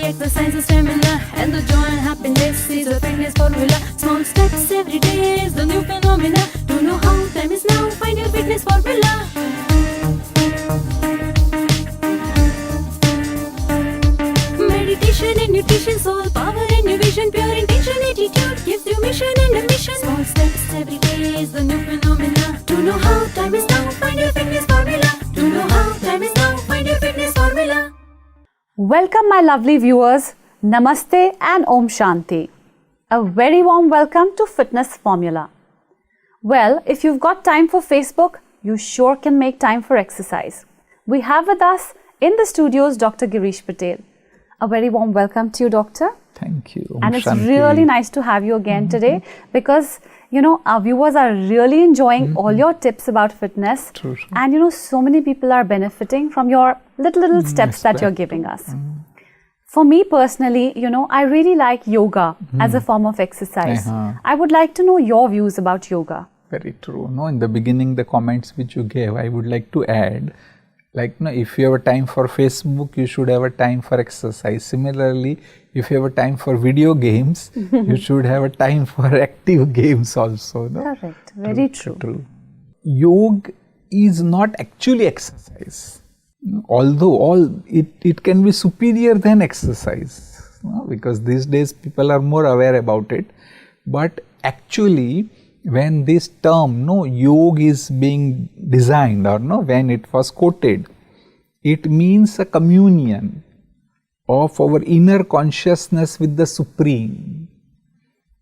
exercise is stamina, and the joy and happiness is a fitness formula. Small steps every day is the new phenomena. To know how time is now, find your fitness formula. Meditation and nutrition, soul power and new vision, pure intention, attitude gives you mission and a mission. Small steps every day is the new phenomena. To know how time is now, find your fitness formula. To know how time is now, find your fitness formula. Welcome my lovely viewers, Namaste and Om Shanti. A very warm welcome to Fitness Formula. Well, if you've got time for Facebook, you sure can make time for exercise. We have with us in the studios Dr. Girish Patel. A very warm welcome to you, Doctor. Thank you. And it's really nice to have you again today because, our viewers are really enjoying all your tips about fitness. True. And, so many people are benefiting from your little steps that you're giving us. For me personally, I really like yoga as a form of exercise. I would like to know your views about yoga. Very true. No, in the beginning, the comments which you gave, I would like to add, if you have a time for Facebook, you should have a time for exercise. Similarly, if you have a time for video games, you should have a time for active games also. No? Correct. Very true. Yoga is not actually exercise. Although it can be superior than exercise, because these days people are more aware about it. But actually, when this term yoga is being designed or when it was quoted, it means a communion of our inner consciousness with the Supreme,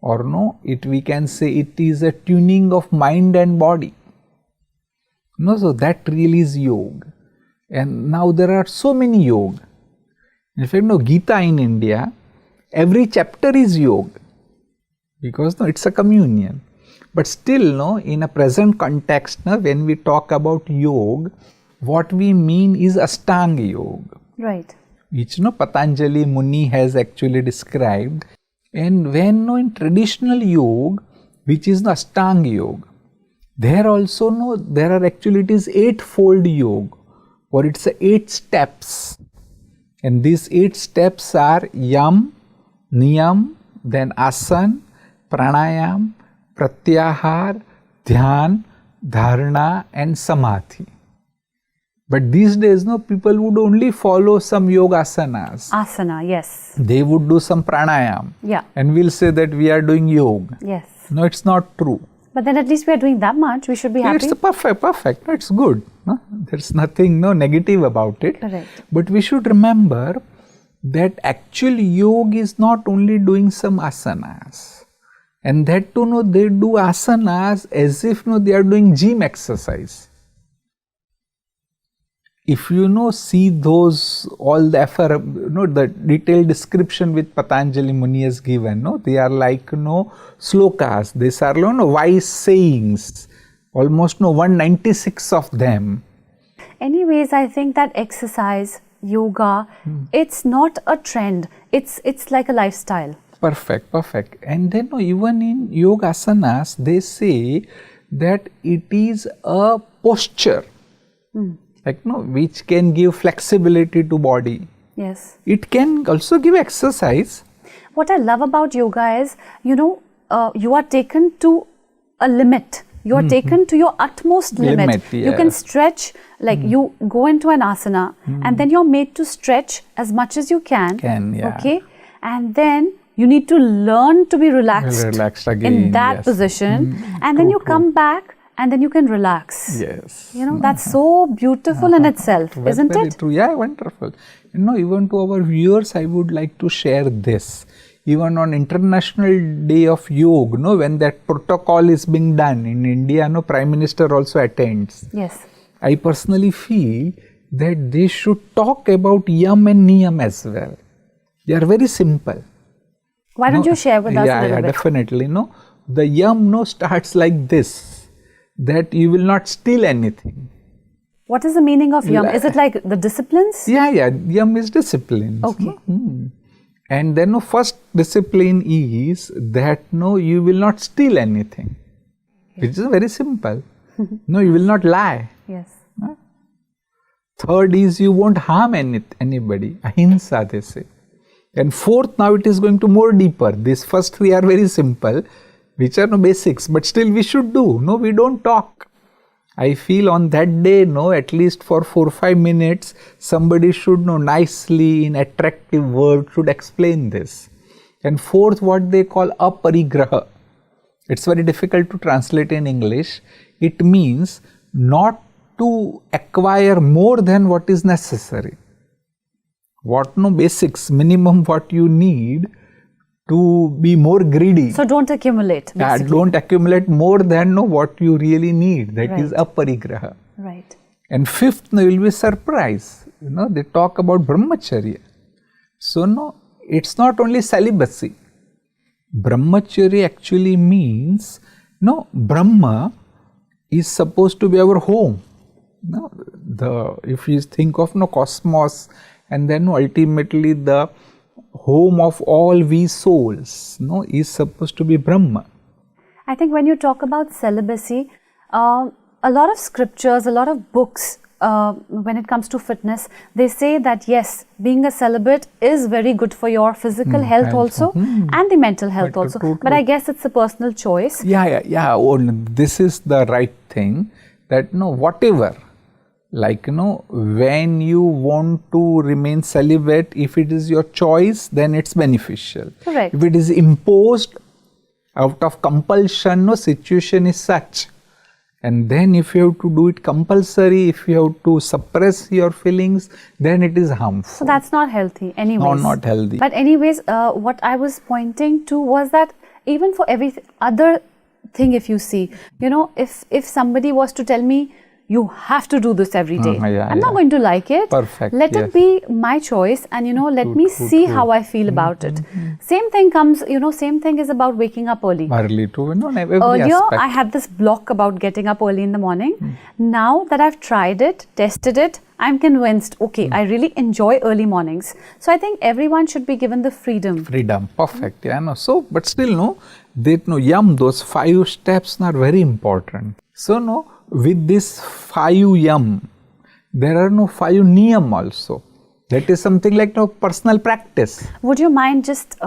or we can say it is a tuning of mind and body. So that really is yoga. And now there are so many yoga. In fact, Gita in India, every chapter is yoga, because it's a communion. But still, in a present context, when we talk about yoga, what we mean is Ashtanga yoga. Right. Which Patanjali Muni has actually described. And when in traditional yoga, which is the Ashtanga yoga, there also there are actually it is eightfold yoga, or it's 8 steps. And these 8 steps are Yam, Niyam, then Asana, Pranayam, Pratyahar, Dhyan, Dharana and Samadhi. But these days, people would only follow some yoga asanas. Asana, yes. They would do some pranayam. Yeah. And we'll say that we are doing yoga. Yes. No, it's not true. But then at least we are doing that much. We should be happy. It's perfect. It's good. No? There's nothing negative about it. Correct. But we should remember that actually yoga is not only doing some asanas. And that too, they do asanas as if they are doing gym exercise. If you see those, all the the detailed description which Patanjali Muni has given, they are like slokas, these are wise sayings, almost 196 of them. Anyways, I think that exercise, yoga, it's not a trend, it's like a lifestyle. Perfect. And then even in yoga asanas, they say that it is a posture. Which can give flexibility to body. Yes. It can also give exercise. What I love about yoga is, you are taken to a limit. You are taken to your utmost limit. Yeah. You can stretch, you go into an asana and then you're made to stretch as much as you can. Yeah. Okay. And then you need to learn to be relaxed again, in that position. And then you come back and then you can relax. Yes. That's so beautiful in itself, isn't very it? True. Yeah, wonderful. Even to our viewers, I would like to share this. Even on International Day of Yoga, when that protocol is being done in India, Prime Minister also attends. Yes. I personally feel that they should talk about Yam and Niyam as well. They are very simple. Why don't you share with us a little bit? Yeah, definitely. The Yam starts like this. That you will not steal anything. What is the meaning of Yam? Is it like the disciplines? Yeah. Yam is disciplines. Okay. And then first discipline is that you will not steal anything. Which is very simple. You will not lie. Yes. Third is you won't harm anybody. Ahimsa, they say. And fourth, now it is going to more deeper. These first three are very simple, which are no basics, but still we should do. No, we don't talk. I feel on that day, no, at least for 4-5 minutes, somebody should know nicely in attractive words should explain this. And fourth, what they call aparigraha. It's very difficult to translate in English. It means not to acquire more than what is necessary. What no basics, minimum what you need to be more greedy. So don't accumulate. Yeah, Basically. don't accumulate more than no, what you really need. That is Right. aparigraha. Right. And fifth, no, you will be surprised. They talk about brahmacharya. So no, it's not only celibacy. Brahmacharya actually means, no, Brahma is supposed to be our home. No, if you think of no cosmos, and then ultimately the home of all we souls, no, is supposed to be Brahma. I think when you talk about celibacy, a lot of scriptures, a lot of books, when it comes to fitness, they say that yes, being a celibate is very good for your physical health also and the mental health also. But I guess it's a personal choice. Yeah. Oh, this is the right thing. That no, whatever. Like, when you want to remain celibate, if it is your choice, then it's beneficial. Correct. If it is imposed out of compulsion, no, situation is such. And then if you have to do it compulsory, if you have to suppress your feelings, then it is harmful. So that's not healthy anyways. No, not healthy. But anyways, what I was pointing to was that even for every other thing, if you see, if somebody was to tell me, you have to do this every day. I'm not going to like it. Perfect. Let it be my choice, and let me see how I feel about it. Same thing comes, same thing is about waking up early. Early too, every Earlier, aspect. I had this block about getting up early in the morning. Now that I've tried it, tested it, I'm convinced, okay, I really enjoy early mornings. So I think everyone should be given the freedom. Freedom, perfect. Yeah, no. So, but still, no, those 5 steps are very important. So, no, with this 5 yam, there are no 5 niyam also. That is something like personal practice. Would you mind just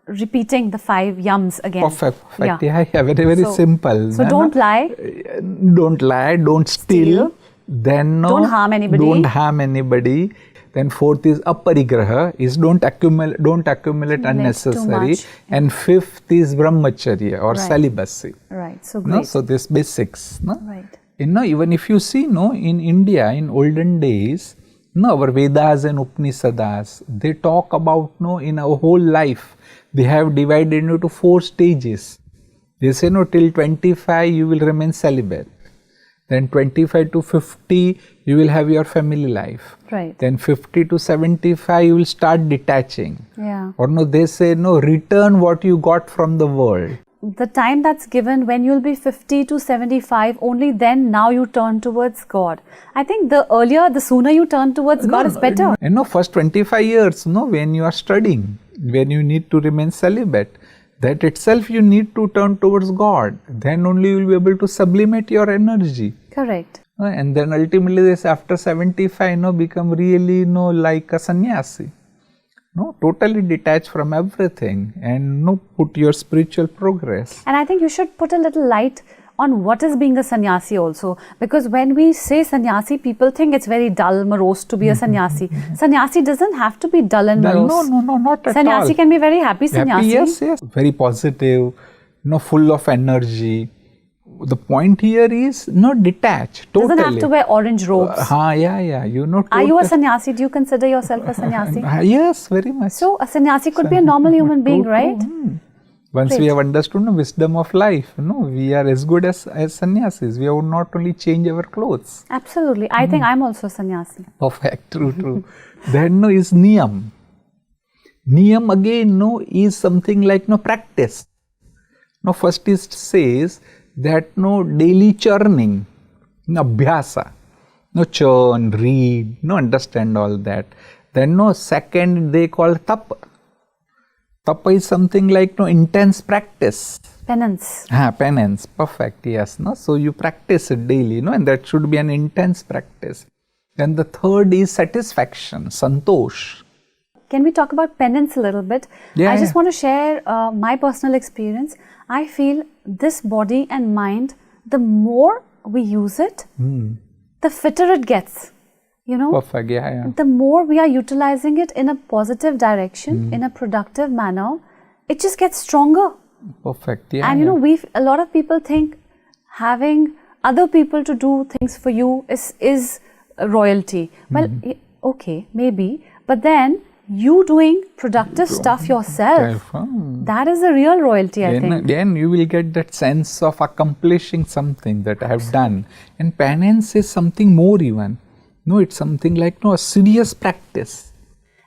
repeating the 5 yams again? Perfect. Yeah, very simple. So don't lie. Don't lie, don't steal. Then don't harm anybody. Then fourth is aparigraha, is don't accumulate unnecessary. And fifth is brahmacharya or celibacy. Right, so great. So this basics. Right. Even if you see, in India, in olden days, our Vedas and Upanishads, they talk about, in our whole life, they have divided into 4 stages. They say, till 25 you will remain celibate. Then 25 to 50 you will have your family life. Right. Then 50 to 75 you will start detaching. Yeah. Or they say, return what you got from the world. The time that's given when you'll be 50 to 75, only then now you turn towards God. I think the sooner you turn towards God is better. First 25 years, when you are studying, when you need to remain celibate, that itself you need to turn towards God. Then only you will be able to sublimate your energy. Correct. And then ultimately this after 75, become really, like a sannyasi. Totally detached from everything and put your spiritual progress. And I think you should put a little light on what is being a sannyasi also, because when we say sannyasi, people think it's very dull, morose to be a sannyasi. Sannyasi doesn't have to be dull and morose. No, not at sannyasi all. Can be very happy sannyasi. Yes. Very positive, full of energy. The point here is detached, totally. Doesn't have to wear orange robes. Yeah. Are you a sannyasi? Do you consider yourself a sannyasi? Yes, very much. So a sannyasi could be a normal human being, right? Once we have understood the wisdom of life, we are as good as sannyasis. We have not only change our clothes. Absolutely. I think I'm also a sannyasi. Perfect, true. Then is niyam. Niyam again is something like practice. First it says that daily churning, abhyasa, churn, read, understand all that. Then second they call tapa. Tapa is something like intense practice. Penance. Penance, perfect, yes. So you practice it daily, and that should be an intense practice. Then the third is satisfaction, santosh. can we talk about penance a little bit? Yeah, I just yeah. want to share my personal experience. I feel this body and mind, the more we use it, the fitter it gets. You know, Perfect. Yeah, yeah. the more we are utilizing it in a positive direction, in a productive manner, it just gets stronger. Perfect. Yeah. And you yeah. know, a lot of people think having other people to do things for you is royalty. Well, okay, maybe, but then you doing productive stuff yourself, that is the real royalty, I think. Then you will get that sense of accomplishing something that I have done. And penance is something more even. No, it's something like a serious practice.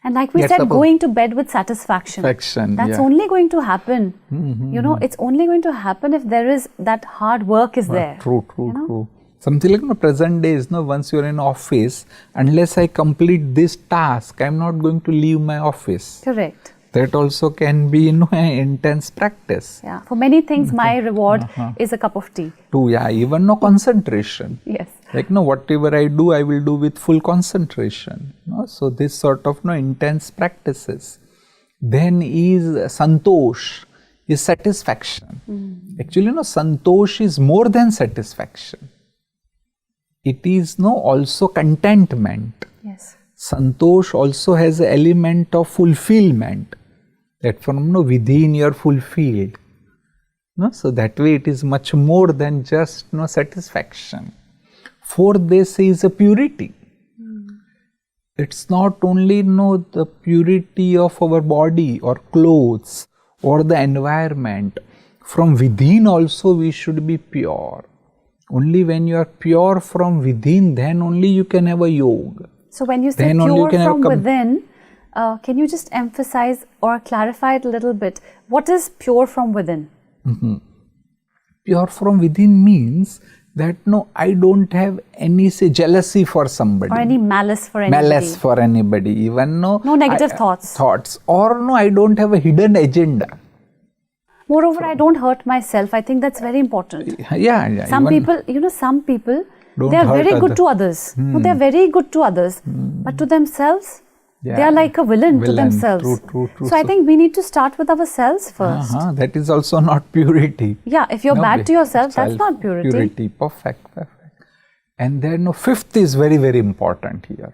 And like we Yes, said, suppose- going to bed with satisfaction. That's yeah. only going to happen. You know, it's only going to happen if there is that hard work is there. True. you know? True. Something like present days, once you're in office, unless I complete this task, I'm not going to leave my office. Correct. That also can be, an intense practice. Yeah. For many things, my reward is a cup of tea. Too, yeah, even no concentration. Yes. Like, whatever I do, I will do with full concentration. So, this sort of intense practices. Then is santosh, is satisfaction. Actually, santosh is more than satisfaction. It is also contentment. Yes. Santosh also has an element of fulfillment. That from within you are fulfilled. So that way it is much more than just satisfaction. Fourth, they say is a purity. It's not only the purity of our body or clothes or the environment. From within also we should be pure. Only when you are pure from within, then only you can have a yoga. So when you say Then only you pure can have from within, can you just emphasize or clarify it a little bit? What is pure from within? Pure from within means that I don't have any jealousy for somebody. Or any malice for anybody? Malice for anybody. Even No negative thoughts. Thoughts. Or I don't have a hidden agenda. Moreover, I don't hurt myself. I think that's very important. Yeah. Some people, they are very good to others. No, they are very good to others. But to themselves, they are like a villain to themselves. True. So I think we need to start with ourselves first. That is also not purity. Yeah, if you're bad to yourself, that's not purity. Purity, perfect. And then fifth is very, very important here.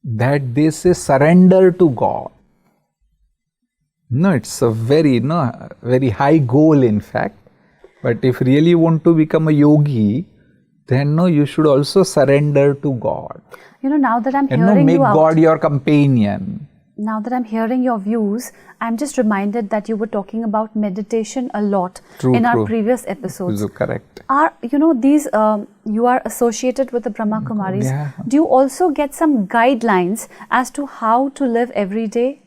That they say surrender to God. It's a very, very high goal in fact. But if really you want to become a yogi, then you should also surrender to God. Now that I'm And hearing make you out, God your companion. now that I'm hearing your views, I'm just reminded that you were talking about meditation a lot in our previous episodes. Correct. These you are associated with the Brahma kumaris. Yeah. Do you also get some guidelines as to how to live every day?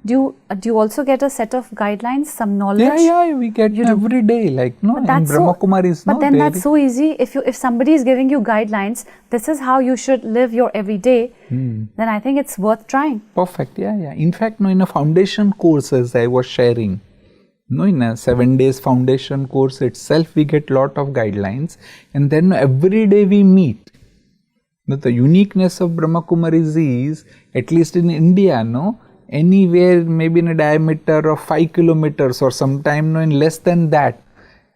Do you also get a set of guidelines, some knowledge? Yeah, we get every day, in Brahma Kumaris. But then that's so easy. If somebody is giving you guidelines, this is how you should live your everyday, then I think it's worth trying. Perfect, yeah. In fact, in a foundation course, as I was sharing, in a 7 days foundation course itself, we get lot of guidelines, and then every day we meet. The uniqueness of Brahma Kumaris is, at least in India, anywhere maybe in a diameter of 5 kilometers or sometime in less than that,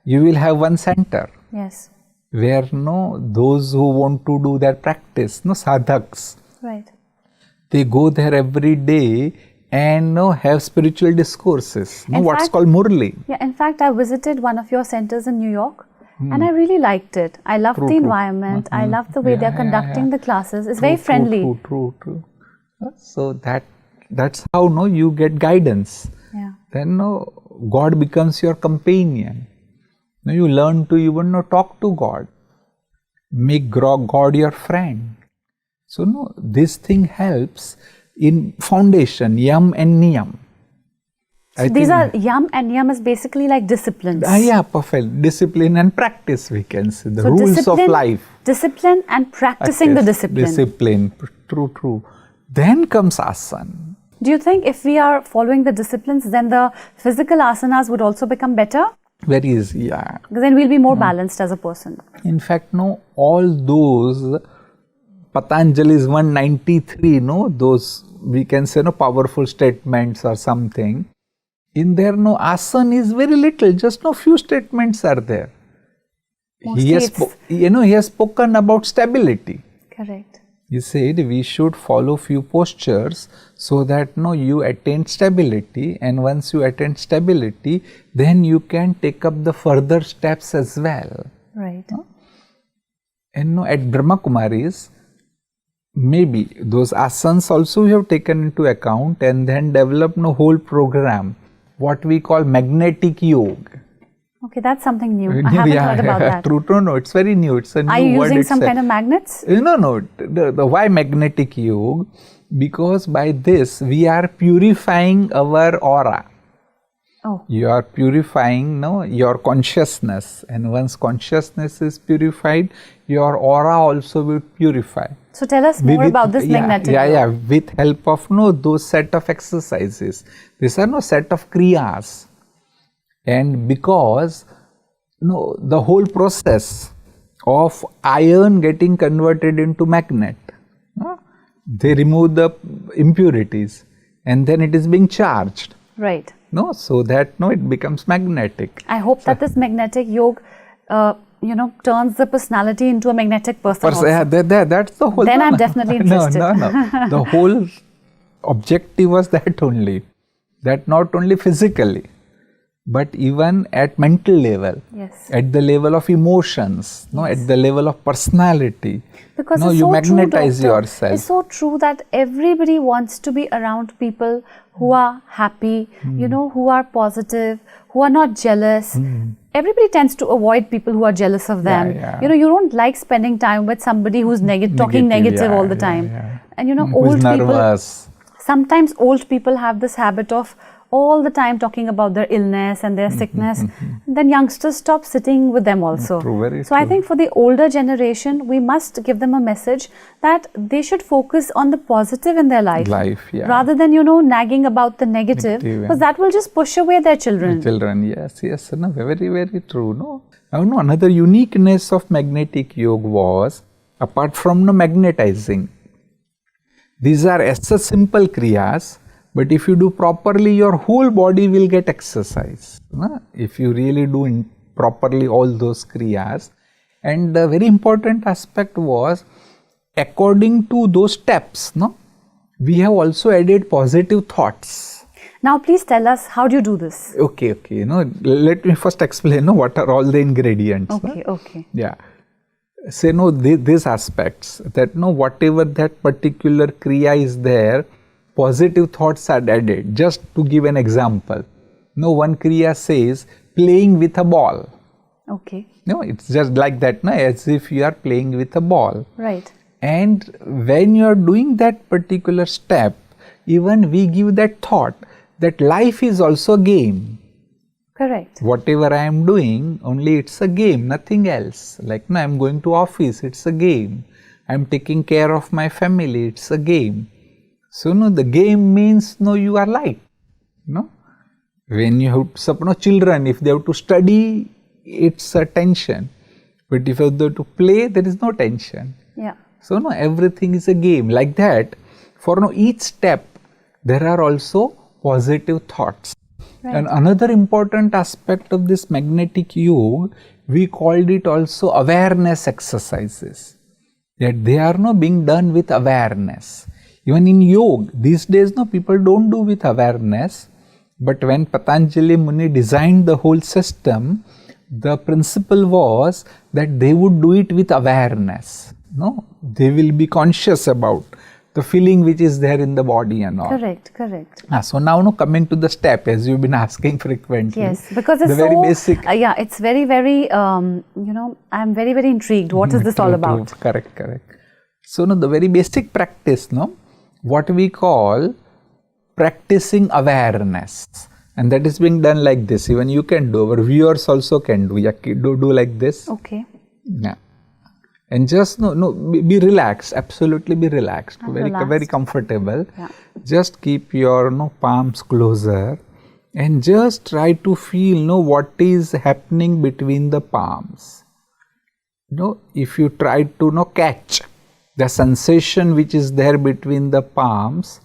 you will have one center. Yes. Where those who want to do their practice, sadhaks, right, they go there every day and have spiritual discourses, what's called Murli. Yeah, in fact, I visited one of your centers in New York and I really liked it. I loved the environment. I loved the way they're conducting the classes. It's very friendly. True. So that's how you get guidance. Yeah. Then God becomes your companion. You learn to even talk to God. Make God your friend. So this thing helps in foundation, yam and niyam. So these are yam and niyam is basically like disciplines. Yeah, perfect. Discipline and practice, we can say. The rules of life. Discipline and practicing the discipline. Discipline. True. Then comes asana. Do you think if we are following the disciplines, then the physical asanas would also become better? Very easy, yeah. Because then we'll be more balanced as a person. In fact, all those Patanjali's 193, those we can say no powerful statements or something. In there, no asana is very little, just no few statements are there. He has, he has spoken about stability. Correct. He said we should follow few postures so that you attain stability, and once you attain stability, then you can take up the further steps as well. Right. And at Brahma kumaris, maybe those asanas also we have taken into account and then developed a whole program, what we call magnetic yoga. Okay, that's something new. I haven't heard about that. True, no, it's very new. It's a new word. Are you using some kind of magnets? No. The why magnetic yoga? Because by this we are purifying our aura. Oh. You are purifying your consciousness, and once consciousness is purified, your aura also will purify. So tell us more about this magnetic yoga. With help of those set of exercises. These are set of kriyas. And because the whole process of iron getting converted into magnet, they remove the impurities and then it is being charged. Right. So that it becomes magnetic. I hope that this magnetic yoga, turns the personality into a magnetic person. That's the whole. Then I'm definitely interested. No. The whole objective was that only. That not only physically, but even at mental level, yes, at the level of emotions, at the level of personality. Because it's you so magnetize true, yourself. It's so true that everybody wants to be around people who are happy, who are positive, who are not jealous. Everybody tends to avoid people who are jealous of them. You don't like spending time with somebody who's talking negative all the time. And old who's nervous. People, sometimes old people have this habit of all the time talking about their illness and their sickness. And then youngsters stop sitting with them also. True, very so true. I think for the older generation, we must give them a message that they should focus on the positive in their life. Rather than, nagging about the negative, because that will just push away their children. Yes. Very, very true. Now, another uniqueness of magnetic yoga was, apart from magnetizing, these are as a simple kriyas, but if you do properly, your whole body will get exercise. If you really do properly all those kriyas. And the very important aspect was, according to those steps, we have also added positive thoughts. Now, please tell us, how do you do this? Okay. Let me first explain what are all the ingredients. Okay. Yeah. Say these aspects, that whatever that particular kriya is there, positive thoughts are added. Just to give an example, one kriya says playing with a ball. Okay. It's just like that, as if you are playing with a ball. Right. And when you are doing that particular step, even we give that thought that life is also a game. Correct. Whatever I am doing, only it's a game, nothing else. Like I am going to office, it's a game. I am taking care of my family, it's a game. So the game means you are light. When you have children, if they have to study, it's a tension. But if they have to play, there is no tension. Yeah. So everything is a game. Like that, for each step, there are also positive thoughts. Right. And another important aspect of this magnetic yoga, we called it also awareness exercises. That they are being done with awareness. Even in yoga, these days people don't do with awareness. But when Patanjali Muni designed the whole system, the principle was that they would do it with awareness. They will be conscious about the feeling which is there in the body and all. Correct. So now coming to the step, as you've been asking frequently. Yes, because it's very basic. It's very, very, I'm very, very intrigued. What is this all about? True. Correct. So the very basic practice, what we call practicing awareness. And that is being done like this. Even you can do, our viewers also can do. Do like this. Okay. Yeah. And just be relaxed, absolutely be relaxed, very comfortable. Yeah. Just keep your palms closer and just try to feel what is happening between the palms. If you try to catch the sensation which is there between the palms,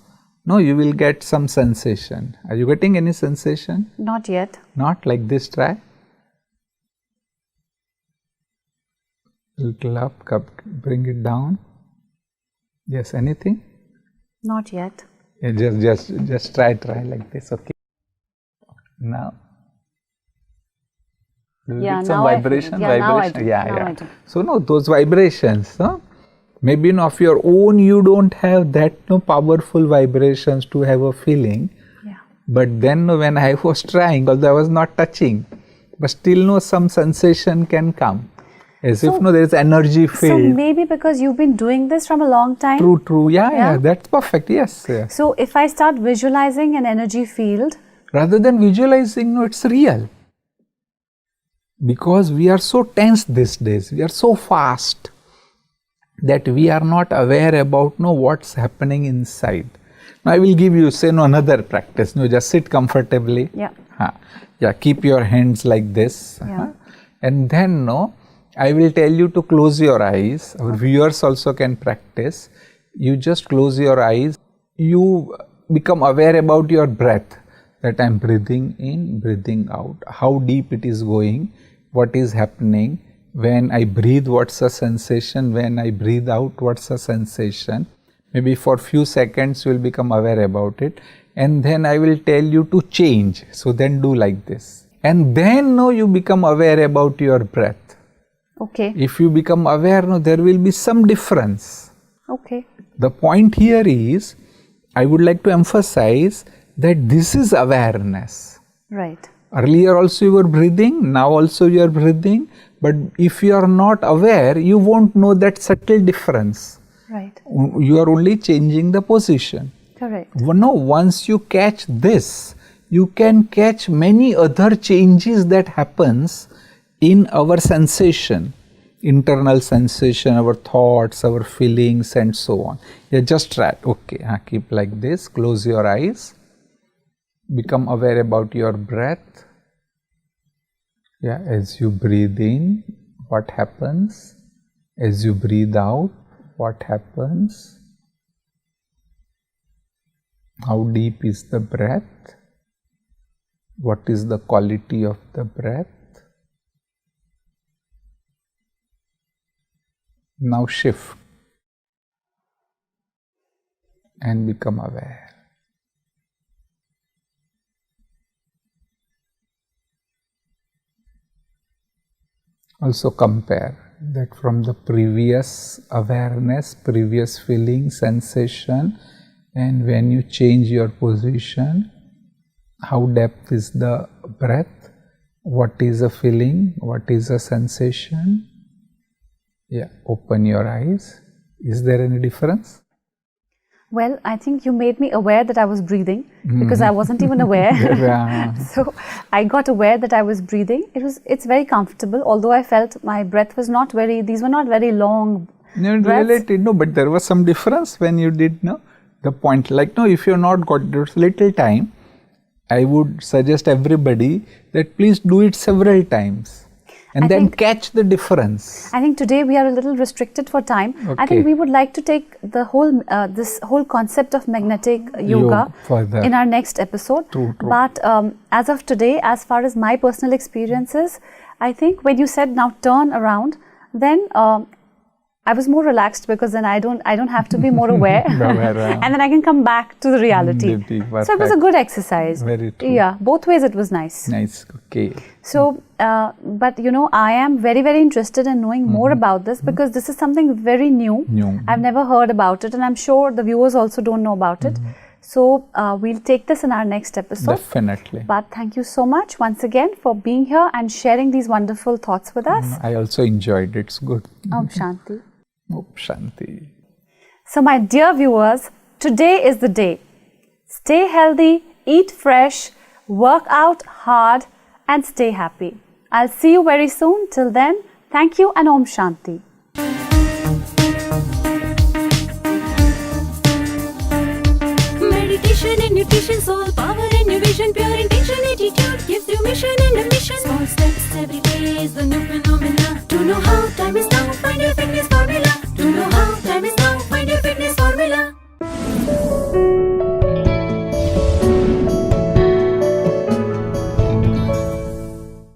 no, you will get some sensation. Are you getting any sensation? Not yet. Not like this, try. Little up, bring it down. Yes, anything? Not yet. Yeah, just try like this, okay. Now. Do you get some vibration? Now I do. Yeah. So no, those vibrations, huh? Maybe of your own you don't have that powerful vibrations to have a feeling. Yeah. But then when I was trying, although I was not touching, but still some sensation can come. As if there is energy field. So maybe because you've been doing this from a long time. True. Yeah, that's perfect. Yes. So if I start visualizing an energy field. Rather than visualizing, it's real. Because we are so tense these days, we are so fast that we are not aware about what's happening inside. Now I will give you another practice. Just sit comfortably. Yeah. Keep your hands like this. Yeah. And then I will tell you to close your eyes. Our viewers also can practice. You just close your eyes. You become aware about your breath. That I am breathing in, breathing out. How deep it is going. What is happening. When I breathe, what's the sensation? When I breathe out, what's the sensation? Maybe for few seconds you will become aware about it. And then I will tell you to change. So then do like this. And then you become aware about your breath. Okay. If you become aware, there will be some difference. Okay. The point here is, I would like to emphasize that this is awareness. Right. Earlier also you were breathing, now also you are breathing. But if you are not aware, you won't know that subtle difference. Right. You are only changing the position. Correct. Once you catch this, you can catch many other changes that happens in our sensation, internal sensation, our thoughts, our feelings and so on. Just try. Okay, keep like this, close your eyes, become aware about your breath. As you breathe in, what happens? As you breathe out, what happens? How deep is the breath? What is the quality of the breath? Now shift and become aware. Also compare that from the previous awareness, previous feeling, sensation, and when you change your position, how depth is the breath, what is a feeling, what is a sensation. Open your eyes. Is there any difference? Well, I think you made me aware that I was breathing because I wasn't even aware. So I got aware that I was breathing. It's very comfortable, although I felt my breath was not very, these were not very long breaths. No, but there was some difference when you did, the point, if you have not got this little time, I would suggest everybody that please do it several times. And then catch the difference. I think today we are a little restricted for time. Okay. I think we would like to take the whole this whole concept of magnetic yoga further in our next episode. True. But as of today, as far as my personal experiences, I think when you said now turn around, then I was more relaxed because then I don't have to be more aware, and then I can come back to the reality. So it was a good exercise. Very true. Yeah, both ways it was nice. Nice. Okay. So, but I am very, very interested in knowing more about this because this is something very new. I've never heard about it, and I'm sure the viewers also don't know about it. So, we'll take this in our next episode. Definitely. But thank you so much once again for being here and sharing these wonderful thoughts with us. I also enjoyed it. It's good. Om Shanti. Om Shanti. So, my dear viewers, today is the day. Stay healthy, eat fresh, work out hard, and stay happy. I'll see you very soon. Till then, thank you and Om Shanti. Meditation and nutrition, soul power and your vision, pure intention, attitude gives you mission and a mission. Small steps every day is the new phenomena. To know how time is